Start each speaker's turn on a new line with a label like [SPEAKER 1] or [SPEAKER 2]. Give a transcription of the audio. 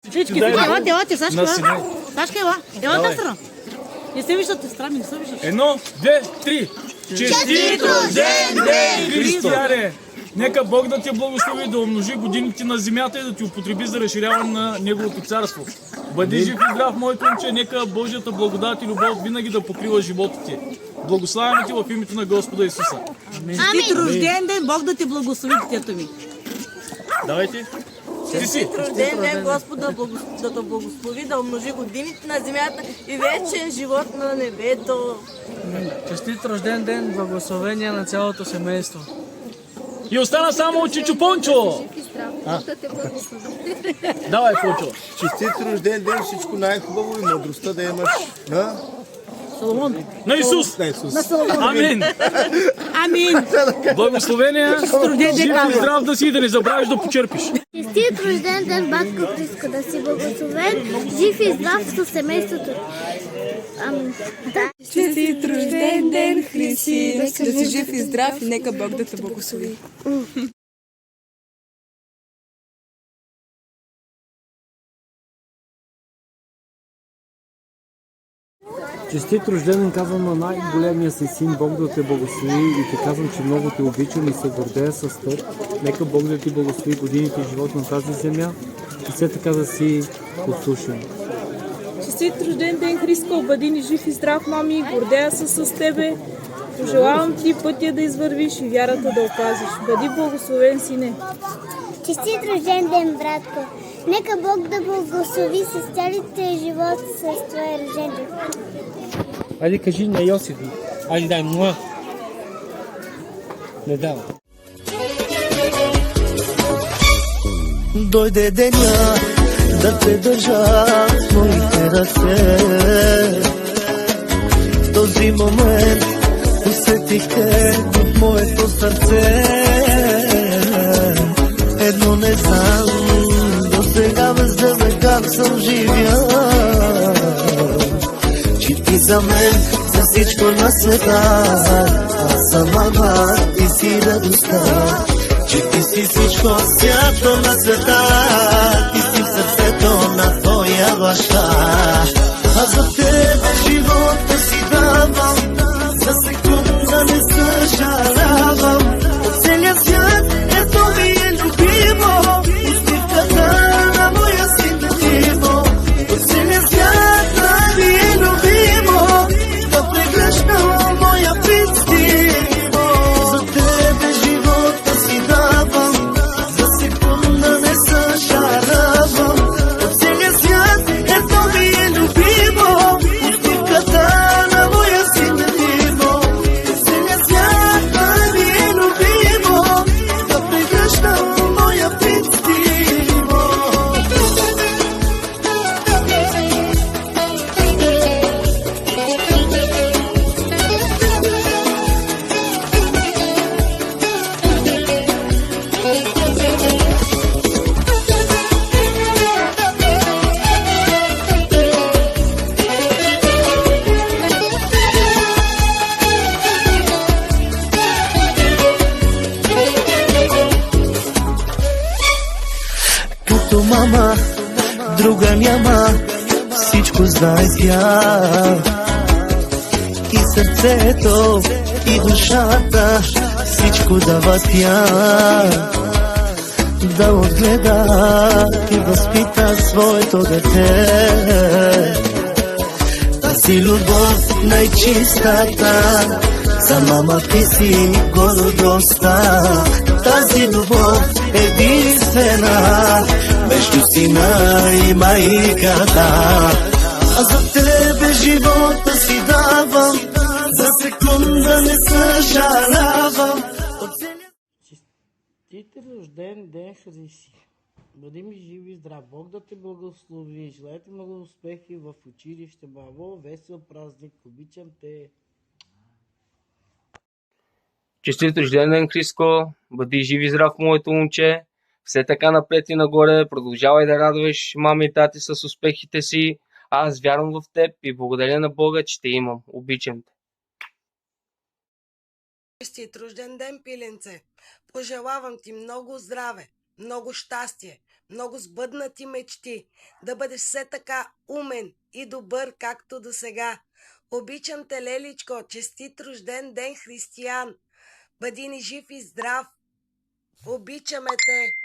[SPEAKER 1] Всички, елате, Сашка, ела. Сашка, ела. Ела тази страна. Не се виждате, страни, не се виждате.
[SPEAKER 2] 1, 2, 3. Честит рожден ден, Християне! Нека Бог да те благослови, да умножи годините на земята и да ти употреби за разширяване на Неговото царство. Бъди жив и здрав, моето момче, нека Божията благодат и любов винаги да покрива живота ти. Благославяме ти в името на Господа Исуса.
[SPEAKER 1] Честит рожден ден, Бог да те благослови, детето ми.
[SPEAKER 2] Давайте.
[SPEAKER 3] Честит рожден ден, Господа да те благослови, да умножи годините на земята и вечен живот на небето.
[SPEAKER 4] Честит рожден ден, благословения на цялото семейство.
[SPEAKER 2] И остана само Чичо Пончо. Давай, Пончо.
[SPEAKER 5] Честит рожден ден, всичко най-хубаво и мъдростта да имаш.
[SPEAKER 1] Соломон.
[SPEAKER 2] На Исус.
[SPEAKER 5] На Исус.
[SPEAKER 2] Амин.
[SPEAKER 1] Амин.
[SPEAKER 2] Благословения. Жив и здрав да си и да не забравиш да почерпиш.
[SPEAKER 6] Честит рожден ден, батко Христко, да си благословен, жив и здрав със семейството.
[SPEAKER 7] Честит рожден ден, Христи, да си жив и здрав и нека Бог да те благослови.
[SPEAKER 8] Честит рожден ден казвам на най-големия си син, Бог да те благослови и те казвам, че много те обичам и се гордея с теб. Нека Бог да ти благослови годините и живот на тази земя и все така да си послушен.
[SPEAKER 9] Честит рожден ден, Христко, бъди ни жив и здрав, мами, гордея се с тебе. Пожелавам ти пътя да извървиш и вярата да опазиш. Бъди благословен, сине.
[SPEAKER 6] Честит рожден ден, братко. Нека Бог да благослови с целите живот с твоя рожден ден.
[SPEAKER 8] Айде кажи на Йосиф. Айде дай муа. Не дава.
[SPEAKER 10] Дойде деня да те държа в моите ръце. В този момент усетих те в моето сърце. Едно не знам, до сега без тебе как съм живял. Че ти за мен, за всичко на света. Аз съм мама, ти си радостта. Че ти си всичко свято на света. Ти си в сърцето на твоя баща. Аз за тебе живота си давам. За секунда не съжалявам. От целия свят ето ми е любимо. Усмивката на моя син Диво. От целия свят ми е любимо. Да прегръщам моя принц Диво. За тебе живота си давам. За секунда не съжалявам. От целия свят ето ми е любимо. Усмивката на моя син Диво. От целия свят ми е любимо. Да прегръщам моя принц Диво. Като мама, друга няма, всичко знае тя. И сърцето, и душата, всичко дава тя. Да отгледа и възпита своето дете. Тази любов най-чистата, за мама ти си гордостта. Тази любов единствена между сина и майката. А за тебе живота си давам. За секунда не съжалявам.
[SPEAKER 4] Честит рожден ден, Христи. Бъди ми жив и здрав. Бог да те благослови. Желайте много успехи в училище. Браво, весел празник. Обичам те.
[SPEAKER 11] Честит рожден ден, Христко. Бъди жив и здрав, моето момче. Все така напред и нагоре. Продължавай да радваш мама и тати с успехите си. Аз вярвам в теб и благодаря на Бога, че те имам. Обичам те.
[SPEAKER 3] Честит рожден ден, пиленце! Пожелавам ти много здраве,
[SPEAKER 12] много щастие, много сбъднати мечти, да бъдеш все така умен и добър, както до сега. Обичам те, Леличко, честит рожден ден, християн. Бъди ни жив и здрав. Обичаме те.